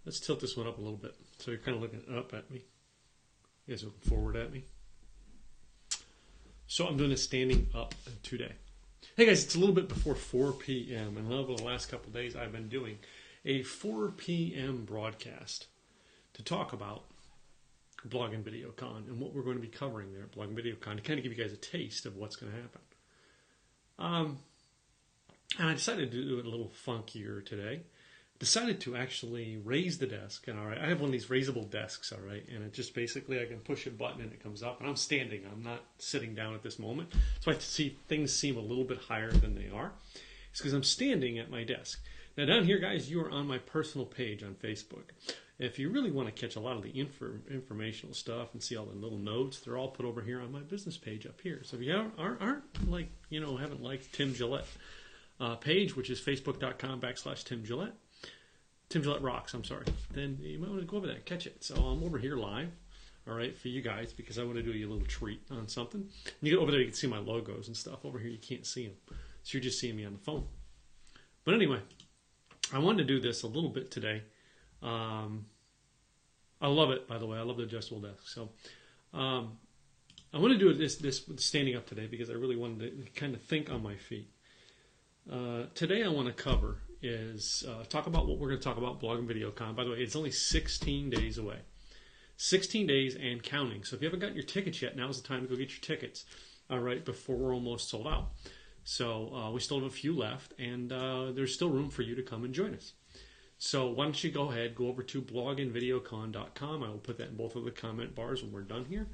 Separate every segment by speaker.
Speaker 1: Let's tilt this one up a little bit. So you're kind of looking up at me. You guys looking forward at me. So I'm doing a standing up today. Hey guys, it's a little bit before 4 p.m. and over the last couple of days I've been doing a 4 p.m. broadcast to talk about Blog and VideoCon and what we're going to be covering there at Blog and VideoCon to kind of give you guys a taste of what's going to happen. And I decided to do it a little funkier today. Decided to actually raise the desk. And all right, I have one of these raisable desks, all right, and it just basically I can push a button and it comes up. And I'm standing. I'm not sitting down at this moment, so I see things seem a little bit higher than they are. It's because I'm standing at my desk. Now down here, guys, you are on my personal page on Facebook. If you really want to catch a lot of the informational stuff and see all the little notes, they're all put over here on my business page up here. So if you aren't like, haven't liked Tim Gillette page, which is facebook.com/Tim Gillette, Tim Gillette Rocks, I'm sorry, then you might want to go over there and catch it. So I'm over here live, all right, for you guys, because I want to do you a little treat on something. And you get over there, you can see my logos and stuff. Over here, you can't see them. So you're just seeing me on the phone. But anyway, I wanted to do this a little bit today. I love it, by the way. I love the adjustable desk. So I want to do this standing up today because I really wanted to kind of think on my feet. Today I want to cover is talk about what we're going to talk about Blog and VideoCon. By the way, it's only 16 days away. 16 days and counting. So if you haven't got your tickets yet, now's the time to go get your tickets. All right, before we're almost sold out. So we still have a few left, and there's still room for you to come and join us. So why don't you go ahead, go over to blogandvideocon.com. I will put that in both of the comment bars when we're done here.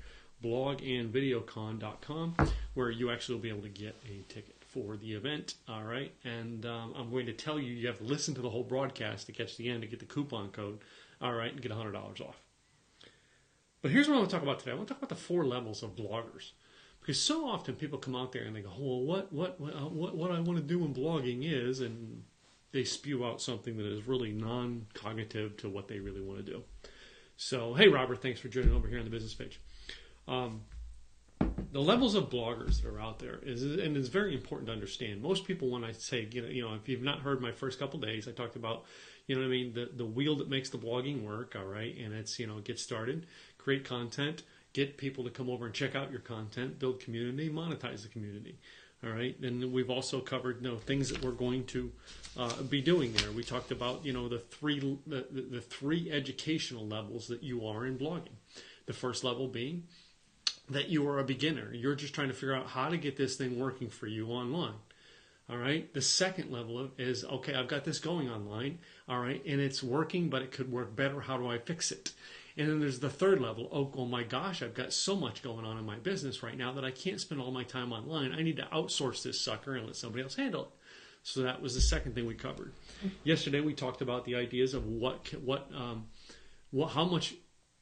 Speaker 1: Blogandvideocon.com, where you actually will be able to get a ticket for the event. All right, and I'm going to tell you have to listen to the whole broadcast to catch the end to get the coupon code. All right, and get $100 off. But here's what I want to talk about today. I want to talk about the 4 levels of bloggers. Because so often people come out there and they go, well, what I want to do in blogging is, and they spew out something that is really non-cognitive to what they really want to do. So, hey, Robert, thanks for joining over here on the business page. The levels of bloggers that are out there and it's very important to understand. Most people, when I say, if you've not heard my first couple days, I talked about, the wheel that makes the blogging work, all right, and it's, get started, create content, get people to come over and check out your content, build community, monetize the community. All right, and we've also covered things that we're going to be doing there. We talked about the three educational levels that you are in blogging. The first level being that you are a beginner. You're just trying to figure out how to get this thing working for you online. All right. The second level is, okay, I've got this going online. All right, and it's working, but it could work better. How do I fix it? And then there's the third level. Oh my gosh, I've got so much going on in my business right now that I can't spend all my time online. I need to outsource this sucker and let somebody else handle it. So that was the second thing we covered. Yesterday we talked about the ideas of how much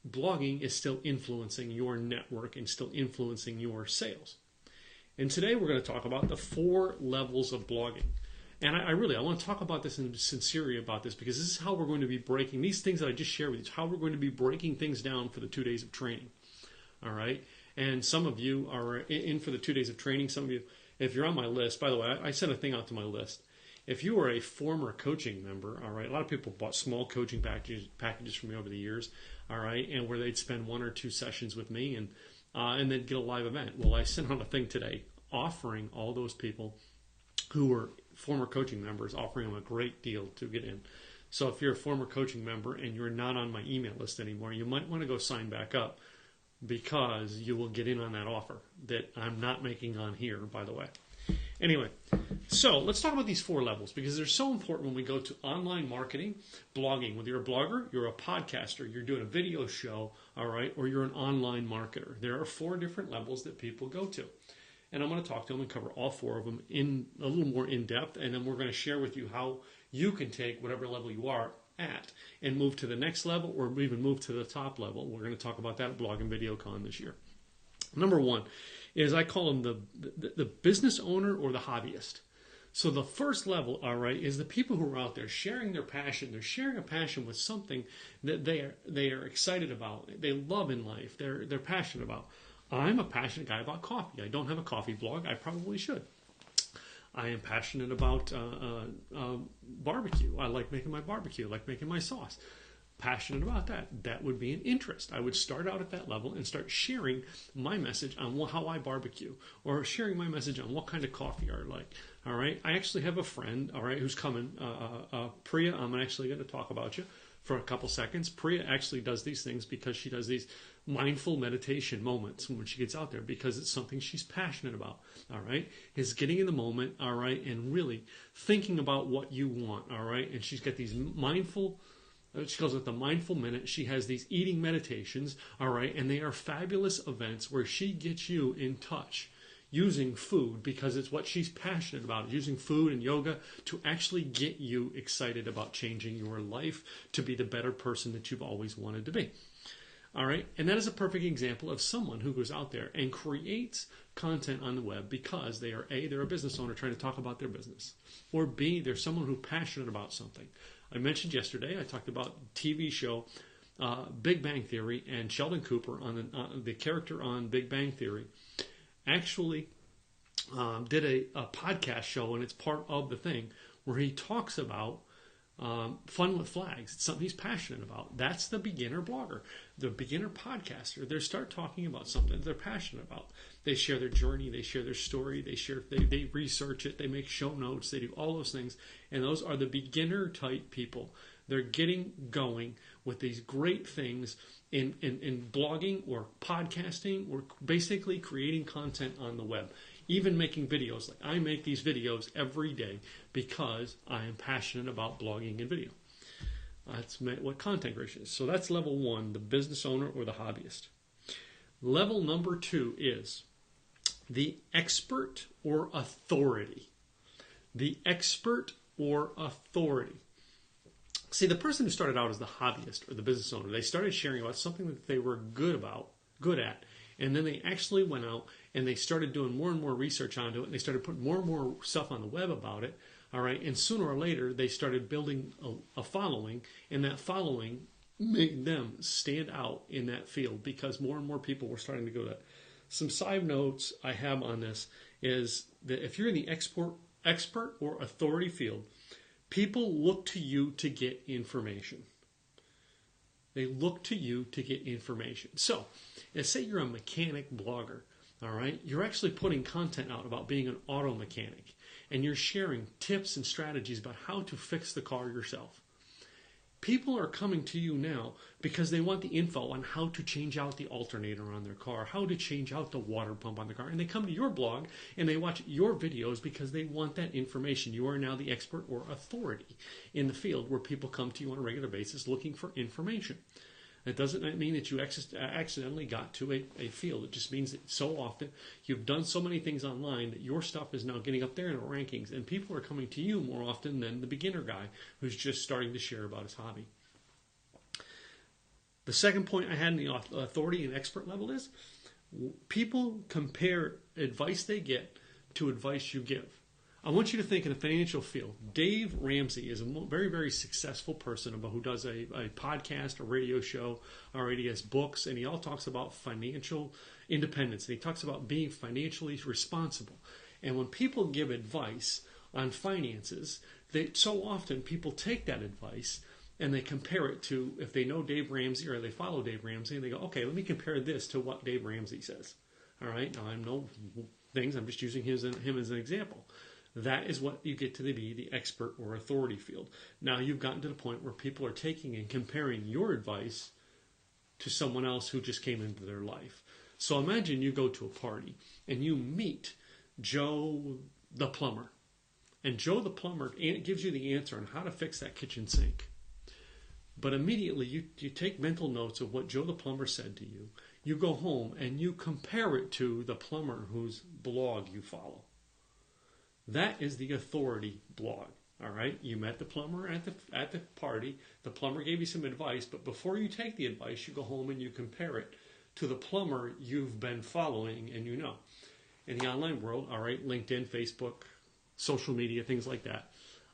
Speaker 1: blogging is still influencing your network and still influencing your sales. And today we're going to talk about the 4 levels of blogging. And I want to talk about this and be sincere about this, because this is how we're going to be breaking these things that I just shared with you. It's how we're going to be breaking things down for the 2 days of training. All right. And some of you are in for the 2 days of training. Some of you, if you're on my list, by the way, I sent a thing out to my list. If you are a former coaching member, all right, a lot of people bought small coaching packages from me over the years, all right, and where they'd spend 1 or 2 sessions with me and they'd get a live event. Well, I sent out a thing today offering all those people who were former coaching members, offering them a great deal to get in. So if you're a former coaching member and you're not on my email list anymore, you might want to go sign back up, because you will get in on that offer that I'm not making on here, by the way. Anyway, so let's talk about these 4 levels, because they're so important when we go to online marketing, blogging. Whether you're a blogger, you're a podcaster, you're doing a video show, all right, or you're an online marketer. There are 4 different levels that people go to. And I'm going to talk to them and cover all 4 of them in a little more in depth, and then we're going to share with you how you can take whatever level you are at and move to the next level, or even move to the top level. We're going to talk about that at Blog and VideoCon this year. Number 1 is, I call them the business owner or the hobbyist. So the first level, all right, is the people who are out there sharing their passion. They're sharing a passion with something that they are excited about, they love in life, they're passionate about. I'm a passionate guy about coffee. I don't have a coffee blog. I probably should. I am passionate about barbecue. I like making my barbecue. I like making my sauce. passionate about that. That would be an interest. I would start out at that level and start sharing my message on how I barbecue, or sharing my message on what kind of coffee I like. All right. I actually have a friend, all right, who's coming. Priya, I'm actually going to talk about you for a couple seconds. Priya actually does these things because she does these mindful meditation moments when she gets out there, because it's something she's passionate about. All right, is getting in the moment. All right, and really thinking about what you want. All right, and she's got these mindful. She calls it the mindful minute. She has these eating meditations. All right, and they are fabulous events where she gets you in touch using food, because it's what she's passionate about, using food and yoga to actually get you excited about changing your life to be the better person that you've always wanted to be. All right, and that is a perfect example of someone who goes out there and creates content on the web because they are A, they're a business owner trying to talk about their business, or B, they're someone who's passionate about something. I mentioned yesterday, I talked about TV show Big Bang Theory, and Sheldon Cooper, on the character on Big Bang Theory, actually did a podcast show, and it's part of the thing, where he talks about fun with flags. It's something he's passionate about. That's the beginner blogger, the beginner podcaster. They start talking about something they're passionate about. They share their journey, they share their story, they research it, they make show notes, they do all those things, and those are the beginner type people. They're getting going with these great things in blogging or podcasting, or basically creating content on the web. Even making videos. Like I make these videos every day because I am passionate about blogging and video. That's what content creation is. So that's level one, the business owner or the hobbyist. Level number 2 is the expert or authority. The expert or authority. See, the person who started out as the hobbyist or the business owner, they started sharing about something that they were good at, and then they actually went out and they started doing more and more research onto it, and they started putting more and more stuff on the web about it. All right, and sooner or later they started building a following, and that following made them stand out in that field because more and more people were starting to go to it. Some side notes I have on this is that if you're in the expert or authority field, people look to you to get information. They look to you to get information. So, let's say you're a mechanic blogger, all right? You're actually putting content out about being an auto mechanic, and you're sharing tips and strategies about how to fix the car yourself. People are coming to you now because they want the info on how to change out the alternator on their car, how to change out the water pump on the car. And they come to your blog and they watch your videos because they want that information. You are now the expert or authority in the field where people come to you on a regular basis looking for information. It doesn't mean that you accidentally got to a field. It just means that so often you've done so many things online that your stuff is now getting up there in the rankings, and people are coming to you more often than the beginner guy who's just starting to share about his hobby. The second point I had in the authority and expert level is people compare advice they get to advice you give. I want you to think in the financial field. Dave Ramsey is a very, very successful person who does a podcast, a radio show, already has books, and he all talks about financial independence. And he talks about being financially responsible. And when people give advice on finances, so often people take that advice and they compare it to, if they know Dave Ramsey or they follow Dave Ramsey, and they go, okay, let me compare this to what Dave Ramsey says. All right, now I know things, I'm just using him as an example. That is what you get to be the expert or authority field. Now you've gotten to the point where people are taking and comparing your advice to someone else who just came into their life. So imagine you go to a party and you meet Joe the plumber. And Joe the plumber gives you the answer on how to fix that kitchen sink. But immediately you take mental notes of what Joe the plumber said to you. You go home and you compare it to the plumber whose blog you follow. That is the authority blog. All right, you met the plumber at the party. The plumber gave you some advice, but before you take the advice, you go home and you compare it to the plumber you've been following and you know. In the online world, all right, LinkedIn, Facebook, social media, things like that.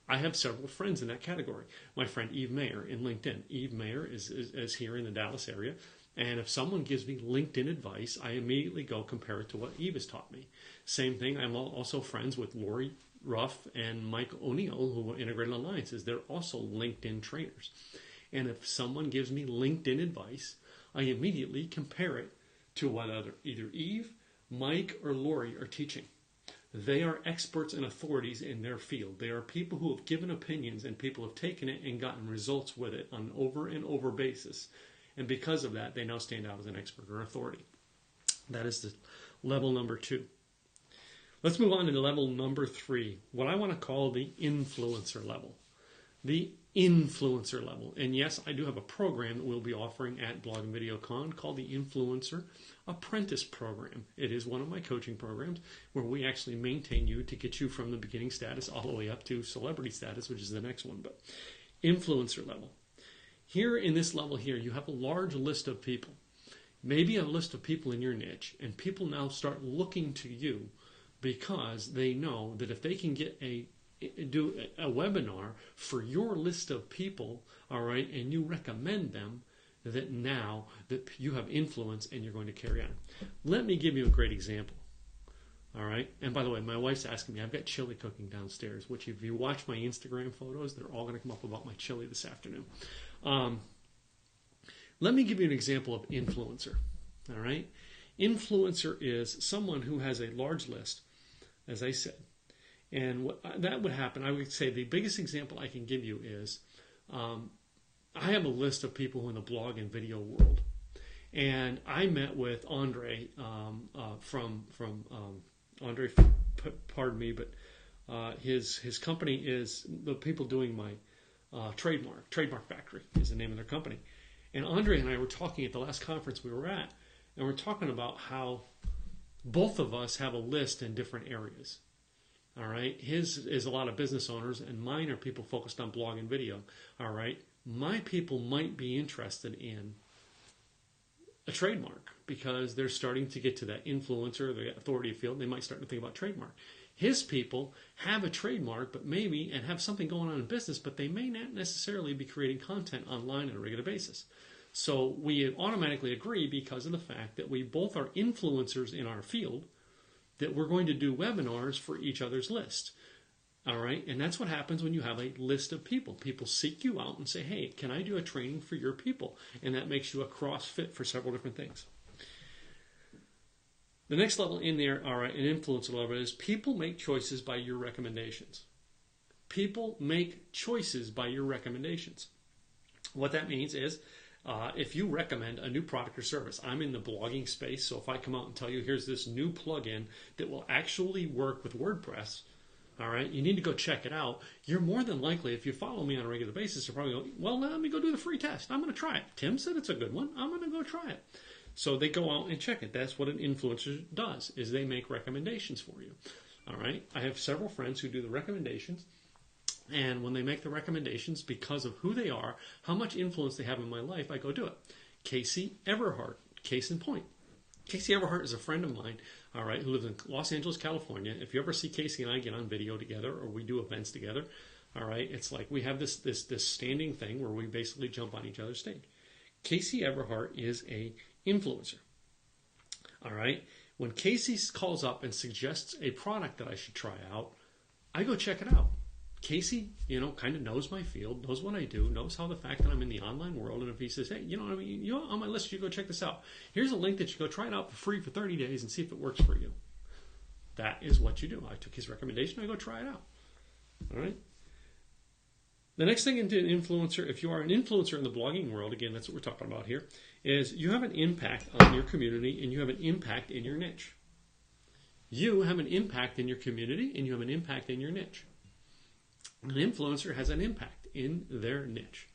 Speaker 1: I have several friends in that category. My friend Eve Mayer in LinkedIn. Eve Mayer is here in the Dallas area. And if someone gives me LinkedIn advice, I immediately go compare it to what Eve has taught me. Same thing, I'm also friends with Lori Ruff and Mike O'Neill, who are Integrated Alliances. They're also LinkedIn trainers. And if someone gives me LinkedIn advice, I immediately compare it to what either Eve, Mike, or Lori are teaching. They are experts and authorities in their field. They are people who have given opinions, and people have taken it and gotten results with it on an over and over basis. And because of that, they now stand out as an expert or authority. That is the level number 2. Let's move on to level number 3, what I want to call the influencer level. The influencer level. And yes, I do have a program that we'll be offering at Blog and Video Con called the Influencer Apprentice Program. It is one of my coaching programs where we actually maintain you to get you from the beginning status all the way up to celebrity status, which is the next one. But influencer level. Here in this level here, you have a large list of people. Maybe a list of people in your niche, and people now start looking to you because they know that if they can do a webinar for your list of people, all right, and you recommend them, that now that you have influence and you're going to carry on. Let me give you a great example. All right. And by the way, my wife's asking me, I've got chili cooking downstairs, which if you watch my Instagram photos, they're all going to come up about my chili this afternoon. Let me give you an example of influencer. All right. Influencer is someone who has a large list, as I said. And what that would happen, I would say the biggest example I can give you is I have a list of people who in the blog and video world. And I met with Andre from Andre, pardon me, but his company is the people doing my Trademark Factory is the name of their company. And Andre and I were talking at the last conference we were at, and we're talking about how both of us have a list in different areas. All right. His is a lot of business owners, and mine are people focused on blog and video. All right. My people might be interested in a trademark because they're starting to get to that influencer, the authority field. They might start to think about trademark. His people have a trademark, but maybe, and have something going on in business, but they may not necessarily be creating content online on a regular basis. So we automatically agree because of the fact that we both are influencers in our field, that we're going to do webinars for each other's list. All right? And that's what happens when you have a list of people. People seek you out and say, hey, can I do a training for your people? And that makes you a cross-fit for several different things. The next level in there, all right, an influencer level is people make choices by your recommendations. People make choices by your recommendations. What that means is if you recommend a new product or service, I'm in the blogging space, so if I come out and tell you here's this new plugin that will actually work with WordPress, all right, you need to go check it out. You're more than likely, if you follow me on a regular basis, you're probably going, well, let me go do the free test. I'm going to try it. Tim said it's a good one. I'm going to go try it. So they go out and check it. That's what an influencer does, is they make recommendations for you. All right, I have several friends who do the recommendations. And when they make the recommendations, because of who they are, how much influence they have in my life, I go do it. Casey Everhart, case in point. Casey Everhart is a friend of mine, all right, who lives in Los Angeles, California. If you ever see Casey and I get on video together or we do events together, all right, it's like we have this standing thing where we basically jump on each other's stage. Casey Everhart is a influencer. All right, when Casey calls up and suggests a product that I should try out, I go check it out. Casey, kind of knows my field, knows what I do, knows how the fact that I'm in the online world. And if he says, hey, you're on my list, you go check this out. Here's a link that you go try it out for free for 30 days and see if it works for you. That is what you do. I took his recommendation. I go try it out. All right. The next thing into an influencer, if you are an influencer in the blogging world, again, that's what we're talking about here, is you have an impact on your community and you have an impact in your niche. You have an impact in your community and you have an impact in your niche. An influencer has an impact in their niche.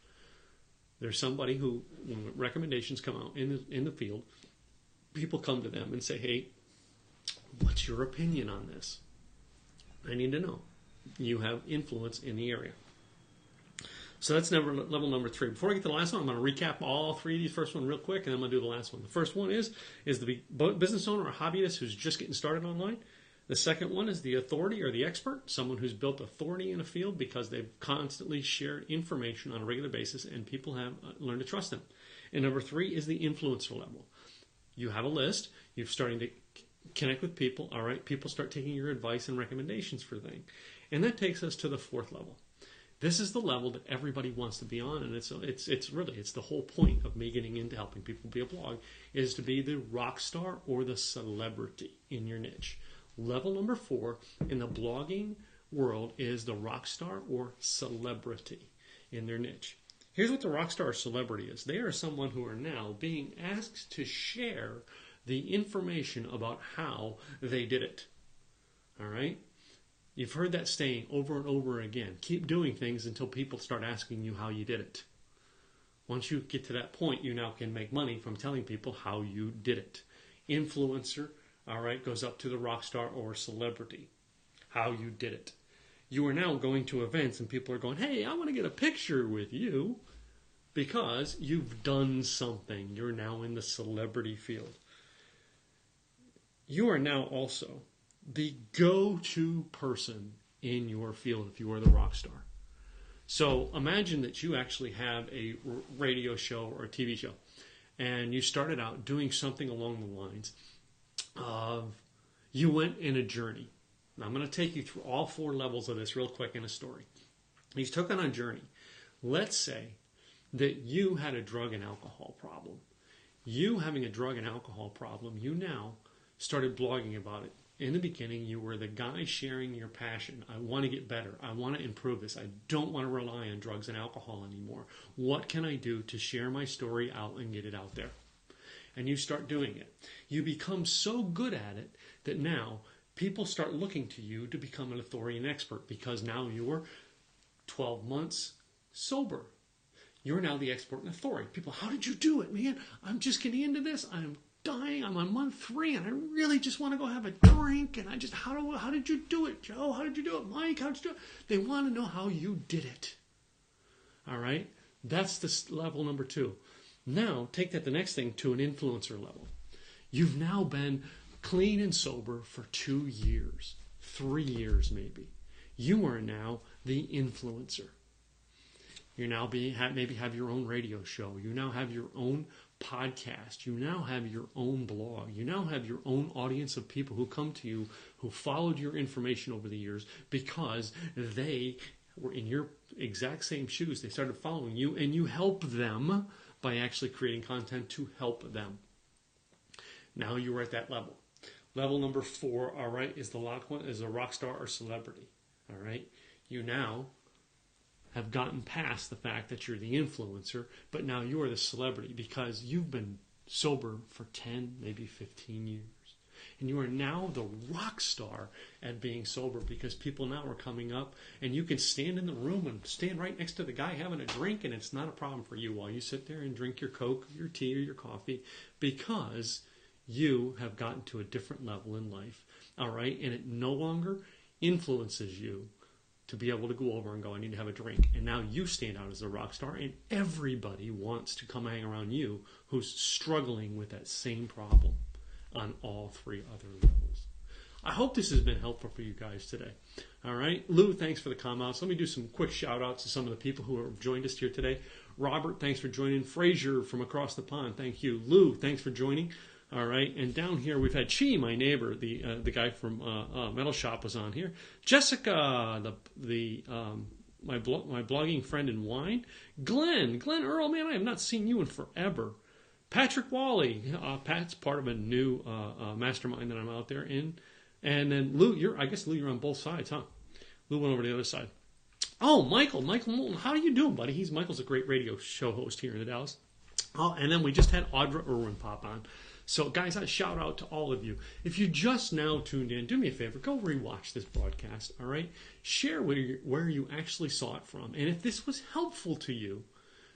Speaker 1: There's somebody who, when recommendations come out in the field, people come to them and say, hey, what's your opinion on this? I need to know. You have influence in the area. So that's level number 3. Before I get to the last one, I'm going to recap all 3 of these. First one real quick, and then I'm going to do the last one. The first one is the business owner or hobbyist who's just getting started online. The second one is the authority or the expert, someone who's built authority in a field because they've constantly shared information on a regular basis and people have learned to trust them. And number 3 is the influencer level. You have a list. You're starting to connect with people. All right, people start taking your advice and recommendations for things. And that takes us to the 4th level. This is the level that everybody wants to be on, and it's the whole point of me getting into helping people be a blog is to be the rock star or the celebrity in your niche. Level number 4 in the blogging world is the rock star or celebrity in their niche. Here's what the rock star or celebrity is. They are someone who are now being asked to share the information about how they did it. All right? You've heard that saying over and over again. Keep doing things until people start asking you how you did it. Once you get to that point, you now can make money from telling people how you did it. Influencer, all right, goes up to the rock star or celebrity. How you did it. You are now going to events and people are going, hey, I want to get a picture with you because you've done something. You're now in the celebrity field. You are now also the go-to person in your field if you are the rock star. So imagine that you actually have a radio show or a TV show, and you started out doing something along the lines of you went in a journey. Now, I'm going to take you through all 4 levels of this real quick in a story. You took on a journey. Let's say that you had a drug and alcohol problem. You having a drug and alcohol problem, you now started blogging about it. In the beginning, you were the guy sharing your passion. I want to get better. I want to improve this. I don't want to rely on drugs and alcohol anymore. What can I do to share my story out and get it out there? And you start doing it. You become so good at it that now people start looking to you to become an authority and expert because now you're 12 months sober. You're now the expert and authority. People, how did you do it, man? I'm just getting into this. I'm dying. I'm on month 3, and I really just want to go have a drink. And how did you do it, Joe? How did you do it, Mike? How did you do it? They want to know how you did it. All right? That's the level number 2. Now, take that the next thing to an influencer level. You've now been clean and sober for 2 years, 3 years maybe. You are now the influencer. You now maybe have your own radio show. You now have your own podcast. You now have your own blog. You now have your own audience of people who come to you, who followed your information over the years because they were in your exact same shoes. They started following you, and you help them by actually creating content to help them. Now you are at that level. Level number 4, all right, is a rock star or celebrity. All right, you now have gotten past the fact that you're the influencer, but now you are the celebrity because you've been sober for 10, maybe 15 years. And you are now the rock star at being sober because people now are coming up and you can stand in the room and stand right next to the guy having a drink and it's not a problem for you while you sit there and drink your Coke, your tea, or your coffee because you have gotten to a different level in life. All right? And it no longer influences you to be able to go over and go, I need to have a drink. And now you stand out as a rock star, and everybody wants to come hang around you who's struggling with that same problem on all 3 other levels. I hope this has been helpful for you guys today. All right. Lou, thanks for the comments. Let me do some quick shout outs to some of the people who have joined us here today. Robert, thanks for joining. Frazier from across the pond, thank you. Lou, thanks for joining. All right, and down here we've had Chi, my neighbor, the guy from Metal Shop was on here. Jessica, my blogging friend in wine. Glenn Earl, man, I have not seen you in forever. Patrick Wally, Pat's part of a new mastermind that I'm out there in. And then Lou, I guess Lou, you're on both sides, huh? Lou went over to the other side. Oh, Michael Moulton, how are you doing, buddy? Michael's a great radio show host here in the Dallas. Oh, and then we just had Audra Irwin pop on. So, guys, I shout out to all of you. If you just now tuned in, do me a favor, go rewatch this broadcast, all right? Share where you actually saw it from. And if this was helpful to you,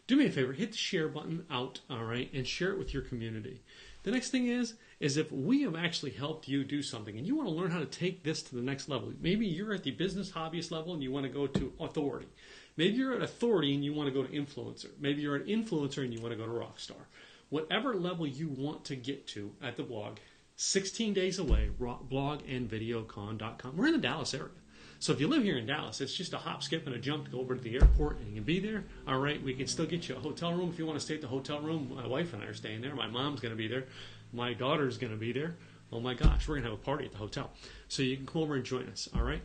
Speaker 1: do me a favor, hit the share button out, all right, and share it with your community. The next thing is if we have actually helped you do something and you want to learn how to take this to the next level, maybe you're at the business hobbyist level and you want to go to authority. Maybe you're at authority and you want to go to influencer. Maybe you're an influencer and you want to go to rockstar. Whatever level you want to get to at the blog, 16 days away, blogandvideocon.com. We're in the Dallas area. So if you live here in Dallas, it's just a hop, skip, and a jump to go over to the airport and you can be there. All right, we can still get you a hotel room if you want to stay at the hotel room. My wife and I are staying there. My mom's going to be there. My daughter's going to be there. Oh my gosh, we're going to have a party at the hotel. So you can come over and join us, all right?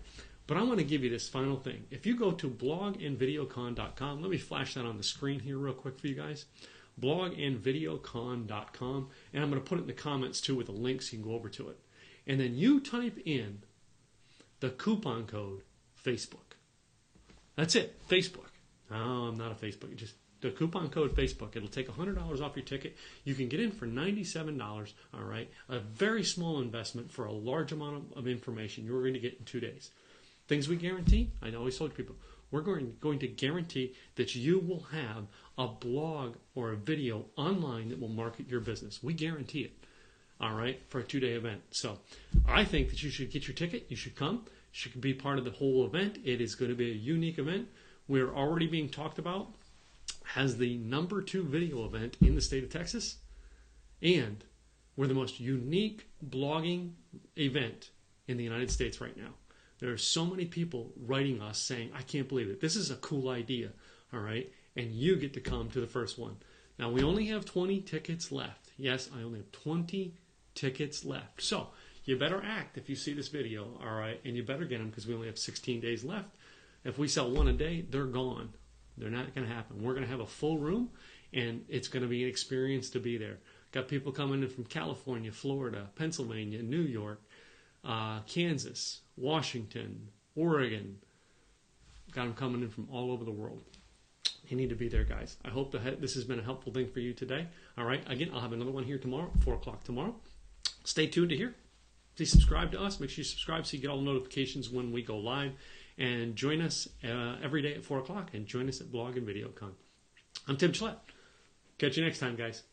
Speaker 1: But I want to give you this final thing. If you go to blogandvideocon.com, let me flash that on the screen here real quick for you guys. Blogandvideocon.com, and I'm going to put it in the comments too with a link so you can go over to it. And then you type in the coupon code Facebook. That's it, Facebook. No, I'm not a Facebook. Just the coupon code Facebook. It'll take $100 off your ticket. You can get in for $97, all right? A very small investment for a large amount of information you're going to get in 2 days. Things we guarantee, I always told people, we're going to guarantee that you will have a blog or a video online that will market your business. We guarantee it, all right, for a 2-day event. So I think that you should get your ticket. You should come. You should be part of the whole event. It is going to be a unique event. We're already being talked about as the #2 video event in the state of Texas. And we're the most unique blogging event in the United States right now. There are so many people writing us saying, I can't believe it. This is a cool idea, all right? And you get to come to the first one. Now, we only have 20 tickets left. Yes, I only have 20 tickets left. So you better act if you see this video, all right? And you better get them because we only have 16 days left. If we sell one a day, they're gone. They're not going to happen. We're going to have a full room, and it's going to be an experience to be there. Got people coming in from California, Florida, Pennsylvania, New York, Kansas, Washington, Oregon. Got them coming in from all over the world. You need to be there, guys. I hope this has been a helpful thing for you today. All right. Again, I'll have another one here tomorrow, 4 o'clock tomorrow. Stay tuned to here. Please subscribe to us. Make sure you subscribe so you get all the notifications when we go live. And join us every day at 4 o'clock. And join us at Blog and VideoCon. I'm Tim Gillette. Catch you next time, guys.